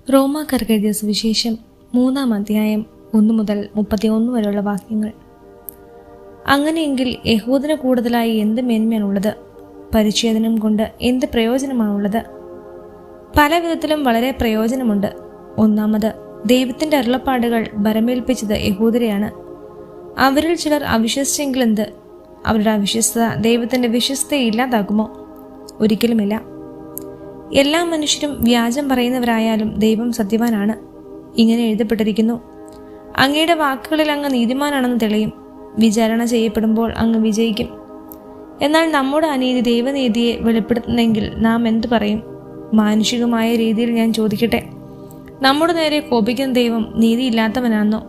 റോമാക്കാർക്ക് എഴുതിയ സുവിശേഷം 3-ാം അധ്യായം 1 മുതൽ 31 വരെയുള്ള വാക്യങ്ങൾ. അങ്ങനെയെങ്കിൽ യഹൂദന് കൂടുതലായി എന്ത് മേന്മയാണുള്ളത്? പരിച്ഛേദനം കൊണ്ട് എന്ത് പ്രയോജനമാണുള്ളത്? പല വിധത്തിലും വളരെ പ്രയോജനമുണ്ട്. ഒന്നാമത്, ദൈവത്തിൻ്റെ അരുളപ്പാടുകൾ ഭരമേൽപ്പിച്ചത് യഹൂദരെയാണ്. അവരിൽ ചിലർ അവിശ്വസിച്ചെങ്കിലെന്ത്? അവരുടെ അവിശ്വസ്തത ദൈവത്തിൻ്റെ വിശ്വസ്തയെ ഇല്ലാതാക്കുമോ? ഒരിക്കലുമില്ല. എല്ലാ മനുഷ്യരും വ്യാജം പറയുന്നവരായാലും ദൈവം സത്യവാനാണ്. ഇങ്ങനെ എഴുതപ്പെട്ടിരിക്കുന്നു: അങ്ങയുടെ വാക്കുകളിൽ അങ്ങ് നീതിമാനാണെന്ന് തെളിയും, വിചാരണ ചെയ്യപ്പെടുമ്പോൾ അങ്ങ് വിജയിക്കും. എന്നാൽ നമ്മുടെ അനീതി ദൈവനീതിയെ വെളിപ്പെടുത്തുന്നെങ്കിൽ നാം എന്തു പറയും? മാനുഷികമായ രീതിയിൽ ഞാൻ ചോദിക്കട്ടെ, നമ്മുടെ നേരെ കോപിക്കുന്ന ദൈവം നീതിയില്ലാത്തവനാണെന്നോ?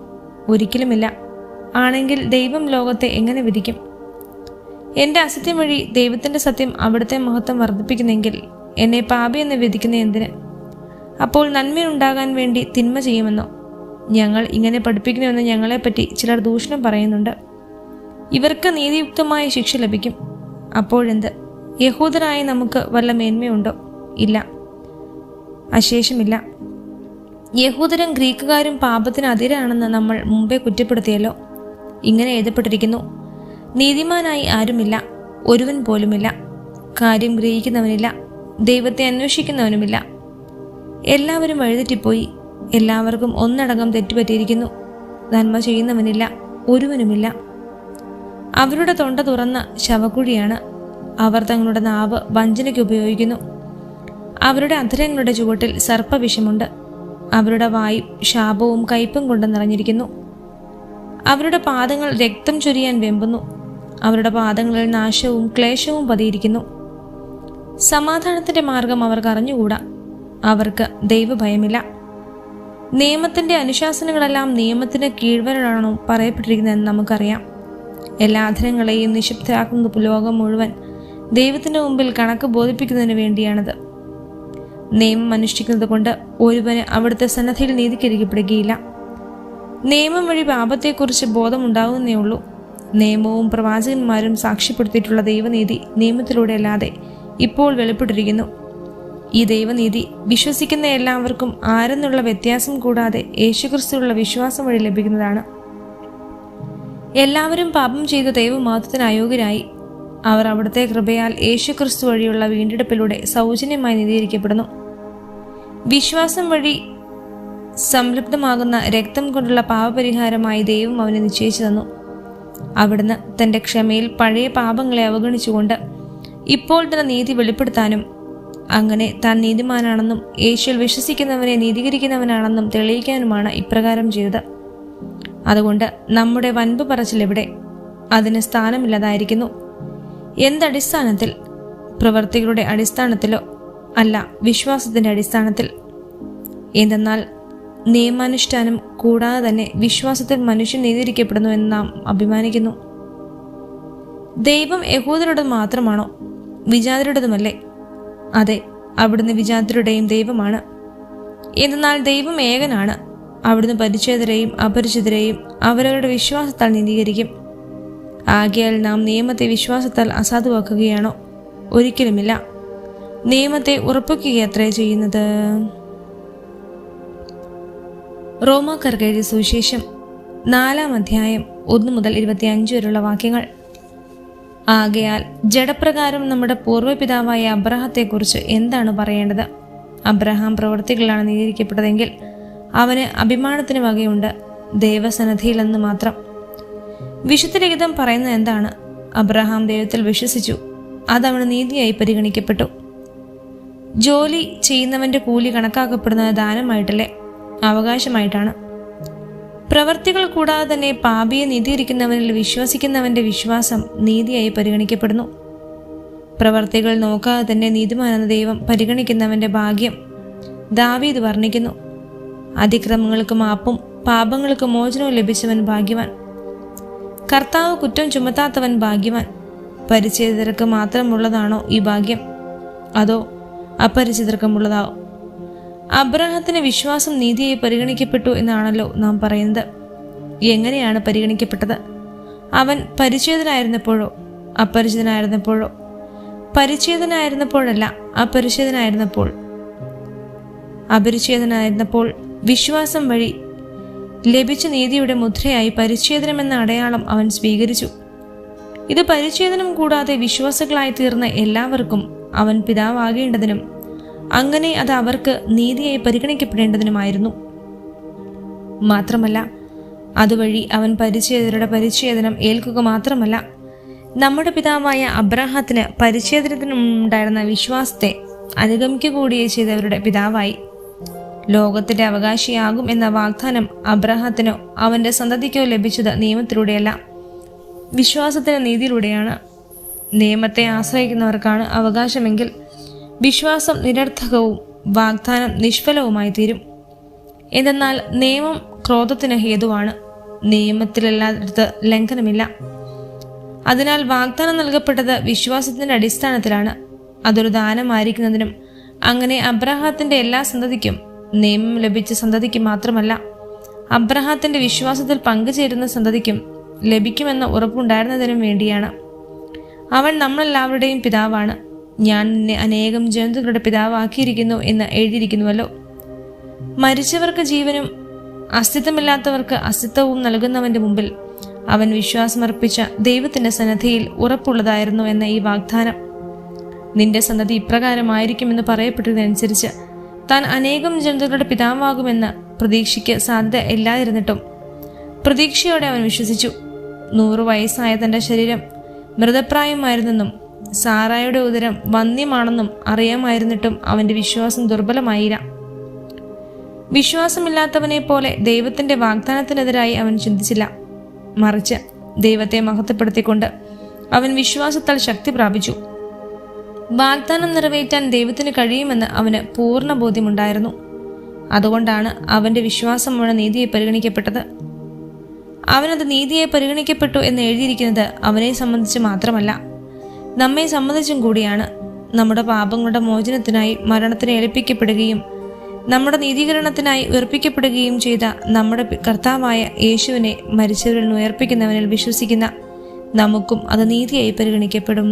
ഒരിക്കലുമില്ല. ആണെങ്കിൽ ദൈവം ലോകത്തെ എങ്ങനെ വിധിക്കും? എൻ്റെ അസത്യം വഴി ദൈവത്തിൻ്റെ സത്യം അവിടുത്തെ മഹത്വം വർദ്ധിപ്പിക്കുന്നെങ്കിൽ എന്നെ പാപി എന്ന് വിധിക്കുന്ന എന്തിന്? അപ്പോൾ നന്മയുണ്ടാകാൻ വേണ്ടി തിന്മ ചെയ്യുമെന്നോ? ഞങ്ങൾ ഇങ്ങനെ പഠിപ്പിക്കണമെന്ന് ഞങ്ങളെപ്പറ്റി ചിലർ ദൂഷണം പറയുന്നുണ്ട്. ഇവർക്ക് നീതിയുക്തമായ ശിക്ഷ ലഭിക്കും. അപ്പോഴെന്ത്? യഹൂദരായ നമുക്ക് വല്ല മേന്മയുണ്ടോ? ഇല്ല, അശേഷമില്ല. യഹൂദരും ഗ്രീക്കുകാരും പാപത്തിന് അതിരാണെന്ന് നമ്മൾ മുമ്പേ കുറ്റപ്പെടുത്തിയല്ലോ. ഇങ്ങനെ എഴുതപ്പെട്ടിരിക്കുന്നു: നീതിമാനായി ആരുമില്ല, ഒരുവൻ പോലുമില്ല. കാര്യം ഗ്രഹിക്കുന്നവനില്ല, ദൈവത്തെ അന്വേഷിക്കുന്നവനുമില്ല. എല്ലാവരും വഴിതെറ്റിപ്പോയി, എല്ലാവർക്കും ഒന്നടങ്കം തെറ്റുപറ്റിയിരിക്കുന്നു. നന്മ ചെയ്യുന്നവനില്ല, ഒരുവനുമില്ല. അവരുടെ തൊണ്ട തുറന്ന ശവക്കുഴിയാണ്. അവർ തങ്ങളുടെ നാവ് വഞ്ചനയ്ക്ക് ഉപയോഗിക്കുന്നു. അവരുടെ അധരങ്ങളുടെ ചുവട്ടിൽ സർപ്പവിഷമുണ്ട്. അവരുടെ വായ് ശാപവും കയ്പും കൊണ്ട് നിറഞ്ഞിരിക്കുന്നു. അവരുടെ പാദങ്ങൾ രക്തം ചൊരിയാൻ വെമ്പുന്നു. അവരുടെ പാദങ്ങളിൽ നാശവും ക്ലേശവും പതിയിരിക്കുന്നു. സമാധാനത്തിന്റെ മാർഗം അവർക്ക് അറിഞ്ഞുകൂടാ. അവർക്ക് ദൈവഭയമില്ല. നിയമത്തിന്റെ അനുശാസനങ്ങളെല്ലാം നിയമത്തിന് കീഴ്വരലാണോ പറയപ്പെട്ടിരിക്കുന്നതെന്ന് നമുക്കറിയാം. എല്ലാ അധരങ്ങളെയും നിശബ്ദരാക്കുന്ന ലോകം മുഴുവൻ ദൈവത്തിന്റെ മുമ്പിൽ കണക്ക് ബോധിപ്പിക്കുന്നതിന് വേണ്ടിയാണത്. നിയമം അനുഷ്ഠിക്കുന്നത് കൊണ്ട് ഒരുവന് അവിടുത്തെ സന്നദ്ധിയിൽ നീതീകരിക്കപ്പെടുകയില്ല. നിയമം വഴി പാപത്തെക്കുറിച്ച് ബോധമുണ്ടാകുന്നേ ഉള്ളൂ. നിയമവും പ്രവാചകന്മാരും സാക്ഷ്യപ്പെടുത്തിയിട്ടുള്ള ദൈവനീതി നിയമത്തിലൂടെ അല്ലാതെ ഇപ്പോൾ വെളിപ്പെട്ടിരിക്കുന്നു. ഈ ദൈവനീതി വിശ്വസിക്കുന്ന എല്ലാവർക്കും ആരെന്നുള്ള വ്യത്യാസം കൂടാതെ യേശുക്രിസ്തുവിലുള്ള വിശ്വാസം വഴി ലഭിക്കുന്നതാണ്. എല്ലാവരും പാപം ചെയ്ത ദൈവമഹത്വത്തിന് അയോഗ്യരായി. അവർ അവിടുത്തെ കൃപയാൽ യേശുക്രിസ്തു വഴിയുള്ള വീണ്ടെടുപ്പിലൂടെ സൗജന്യമായി നീതീകരിക്കപ്പെടുന്നു. വിശ്വാസം വഴി സംലബ്ധമാകുന്ന രക്തം കൊണ്ടുള്ള പാപപരിഹാരമായി ദൈവം അവനെ നിശ്ചയിച്ചു തന്നു. അവിടുന്ന് തൻ്റെ ക്ഷമയിൽ പഴയ പാപങ്ങളെ അവഗണിച്ചുകൊണ്ട് ഇപ്പോൾ തന്നെ നീതി വെളിപ്പെടുത്താനും അങ്ങനെ താൻ നീതിമാനാണെന്നും യേശുവിൽ വിശ്വസിക്കുന്നവനെ നീതീകരിക്കുന്നവനാണെന്നും തെളിയിക്കാനുമാണ് ഇപ്രകാരം ചെയ്തത്. അതുകൊണ്ട് നമ്മുടെ വൻപ് പറച്ചിലെവിടെ? അതിന് സ്ഥാനമില്ലാതായിരിക്കുന്നു. എന്തടിസ്ഥാനത്തിൽ? പ്രവൃത്തികളുടെ അടിസ്ഥാനത്തിലോ? അല്ല, വിശ്വാസത്തിന്റെ അടിസ്ഥാനത്തിൽ. എന്തെന്നാൽ നിയമാനുഷ്ഠാനം കൂടാതെ തന്നെ വിശ്വാസത്തിൽ മനുഷ്യൻ നീതീകരിക്കപ്പെടുന്നു എന്ന് നാം അഭിമാനിക്കുന്നു. ദൈവം യഹൂദരുടേത് മാത്രമാണോ? വിജാതിരുടേതുമല്ലേ? അതെ, അവിടുന്ന് വിജാതിരുടെയും ദൈവമാണ്. എന്നാൽ ദൈവം ഏകനാണ്. അവിടുന്ന് പരിച്ഛേദരെയും അപരിചിതരെയും അവരവരുടെ വിശ്വാസത്താൽ നീതീകരിക്കും. ആകയാൽ നാം നിയമത്തെ വിശ്വാസത്താൽ അസാധുവാക്കുകയാണോ? ഒരിക്കലുമില്ല. നിയമത്തെ ഉറപ്പിക്കുകയത്രേ ചെയ്യുന്നത്. റോമാക്കാർക്ക് എഴുതിയ സുവിശേഷം 4-ാം അധ്യായം 1 മുതൽ 25 വരെയുള്ള വാക്യങ്ങൾ. ആകയാൽ ജഡപ്രകാരം നമ്മുടെ പൂർവ്വപിതാവായ അബ്രഹാത്തെക്കുറിച്ച് എന്താണ് പറയേണ്ടത്? അബ്രഹാം പ്രവൃത്തികളാണ് നീതീകരിക്കപ്പെട്ടതെങ്കിൽ അവന് അഭിമാനത്തിന് വകയുണ്ട്, ദൈവസന്നിധിയിലെന്ന് മാത്രം. വിശുദ്ധലിഖിതം പറയുന്നത് എന്താണ്? അബ്രഹാം ദൈവത്തിൽ വിശ്വസിച്ചു, അതവന് നീതിയായി പരിഗണിക്കപ്പെട്ടു. ജോലി ചെയ്യുന്നവന്റെ കൂലി കണക്കാക്കപ്പെടുന്നത് ദാനമായിട്ടല്ലേ, അവകാശമായിട്ടാണ്. പ്രവർത്തികൾ കൂടാതെ തന്നെ പാപിയെ നീതീകരിക്കുന്നവനിൽ വിശ്വസിക്കുന്നവന്റെ വിശ്വാസം നീതിയായി പരിഗണിക്കപ്പെടുന്നു. പ്രവർത്തികൾ നോക്കാതെ തന്നെ നീതിമാനെന്ന ദൈവം പരിഗണിക്കുന്നവന്റെ ഭാഗ്യം ദാവീദ് വർണ്ണിക്കുന്നു. അതിക്രമങ്ങൾക്ക് മാപ്പും പാപങ്ങൾക്ക് മോചനവും ലഭിച്ചവൻ ഭാഗ്യവാൻ. കർത്താവ് കുറ്റം ചുമത്താത്തവൻ ഭാഗ്യവാൻ. പരിച്ഛേദിതർക്ക് മാത്രമുള്ളതാണോ ഈ ഭാഗ്യം? അതോ അപരിചിതർക്കുമുള്ളതാവോ? അബ്രഹാത്തിന് വിശ്വാസം നീതിയായി പരിഗണിക്കപ്പെട്ടു എന്നാണല്ലോ നാം പറയുന്നത്. എങ്ങനെയാണ് പരിഗണിക്കപ്പെട്ടത്? അവൻ പരിച്ഛേദനായിരുന്നപ്പോഴോ അപരിചിതനായിരുന്നപ്പോഴോ? പരിച്ഛേദനായിരുന്നപ്പോഴല്ല, അപരിച്ഛേദനായിരുന്നപ്പോൾ. അപരിച്ഛേദനായിരുന്നപ്പോൾ വിശ്വാസം വഴി ലഭിച്ച നീതിയുടെ മുദ്രയായി പരിച്ഛേദനമെന്ന അടയാളം അവൻ സ്വീകരിച്ചു. ഇത് പരിച്ഛേദനം കൂടാതെ വിശ്വാസികളായി തീർന്ന എല്ലാവർക്കും അവൻ പിതാവാകേണ്ടതിനും അങ്ങനെ അത് അവർക്ക് നീതിയായി പരിഗണിക്കപ്പെടേണ്ടതിനുമായിരുന്നു. മാത്രമല്ല, അതുവഴി അവൻ പരിച്ഛേദരുടെ പരിച്ഛേദനം ഏൽക്കുക മാത്രമല്ല, നമ്മുടെ പിതാവായ അബ്രാഹത്തിന് പരിച്ഛേദനത്തിനുണ്ടായിരുന്ന വിശ്വാസത്തെ അനുഗമിക്കുകകൂടിയേ ചെയ്തവരുടെ പിതാവായി. ലോകത്തിന്റെ അവകാശിയാകും എന്ന വാഗ്ദാനം അബ്രാഹത്തിനോ അവന്റെ സന്തതിക്കോ ലഭിച്ചത് നിയമത്തിലൂടെയല്ല, വിശ്വാസത്തിന്റെ നീതിയിലൂടെയാണ്. നിയമത്തെ ആശ്രയിക്കുന്നവർക്കാണ് അവകാശമെങ്കിൽ വിശ്വാസം നിരർത്ഥകവും വാഗ്ദാനം നിഷ്ഫലവുമായി തീരും. എന്തെന്നാൽ നിയമം ക്രോധത്തിന് ഹേതുവാണ്, നിയമത്തിലല്ലാത്ത ലംഘനമില്ല. അതിനാൽ വാഗ്ദാനം നൽകപ്പെട്ടത് വിശ്വാസത്തിന്റെ അടിസ്ഥാനത്തിലാണ്. അതൊരു ദാനമായിരിക്കുന്നതിനും അങ്ങനെ അബ്രാഹത്തിന്റെ എല്ലാ സന്തതിക്കും, നിയമം ലഭിച്ച സന്തതിക്ക് മാത്രമല്ല, അബ്രാഹത്തിന്റെ വിശ്വാസത്തിൽ പങ്കുചേരുന്ന സന്തതിക്കും ലഭിക്കുമെന്ന ഉറപ്പുണ്ടായിരുന്നതിനും വേണ്ടിയാണ്. അവൻ നമ്മളെല്ലാവരുടെയും പിതാവാണ്. ഞാൻ നിന്നെ അനേകം ജനതകളുടെ പിതാവാക്കിയിരിക്കുന്നു എന്ന് എഴുതിയിരിക്കുന്നുവല്ലോ. മരിച്ചവർക്ക് ജീവനും അസ്തിത്വമില്ലാത്തവർക്ക് അസ്തിത്വവും നൽകുന്നവന്റെ മുമ്പിൽ അവൻ വിശ്വാസമർപ്പിച്ച ദൈവത്തിന്റെ സന്നദ്ധിയിൽ ഉറപ്പുള്ളതായിരുന്നു എന്ന ഈ വാഗ്ദാനം. നിന്റെ സന്തതി ഇപ്രകാരമായിരിക്കുമെന്ന് പറയപ്പെട്ടതനുസരിച്ച് താൻ അനേകം ജനതകളുടെ പിതാവാകുമെന്ന പ്രതീക്ഷയ്ക്ക് സാധ്യത ഇല്ലാതിരുന്നിട്ടും പ്രതീക്ഷയോടെ അവൻ വിശ്വസിച്ചു. 100 വയസ്സായ തന്റെ ശരീരം മൃതപ്രായമായിരുന്നെന്നും സാറായുടെ ഉദരം വന്ധ്യമാണെന്നും അറിയാമായിരുന്നിട്ടും അവന്റെ വിശ്വാസം ദുർബലമായില്ല. വിശ്വാസമില്ലാത്തവനെ പോലെ ദൈവത്തിന്റെ വാഗ്ദാനത്തിനെതിരായി അവൻ ചിന്തിച്ചില്ല. മറിച്ച് ദൈവത്തെ മഹത്വപ്പെടുത്തിക്കൊണ്ട് അവൻ വിശ്വാസത്താൽ ശക്തി പ്രാപിച്ചു. വാഗ്ദാനം നിറവേറ്റാൻ ദൈവത്തിന് കഴിയുമെന്ന് അവന് പൂർണ്ണ ബോധ്യമുണ്ടായിരുന്നു. അതുകൊണ്ടാണ് അവന്റെ വിശ്വാസമാണ് നീതിയെ പരിഗണിക്കപ്പെട്ടത്. അവനത് നീതിയെ പരിഗണിക്കപ്പെട്ടു എന്ന് എഴുതിയിരിക്കുന്നത് അവനെ സംബന്ധിച്ച് മാത്രമല്ല, നമ്മെ സംബന്ധിച്ചും കൂടിയാണ്. നമ്മുടെ പാപങ്ങളുടെ മോചനത്തിനായി മരണത്തിന് ഏൽപ്പിക്കപ്പെടുകയും നമ്മുടെ നീതീകരണത്തിനായി ഉയർപ്പിക്കപ്പെടുകയും ചെയ്ത നമ്മുടെ കർത്താവായ യേശുവിനെ മരിച്ചവരിൽ നിന്ന് ഉയർപ്പിക്കുന്നവനിൽ വിശ്വസിക്കുന്ന നമുക്കും അത് നീതിയായി പരിഗണിക്കപ്പെടും.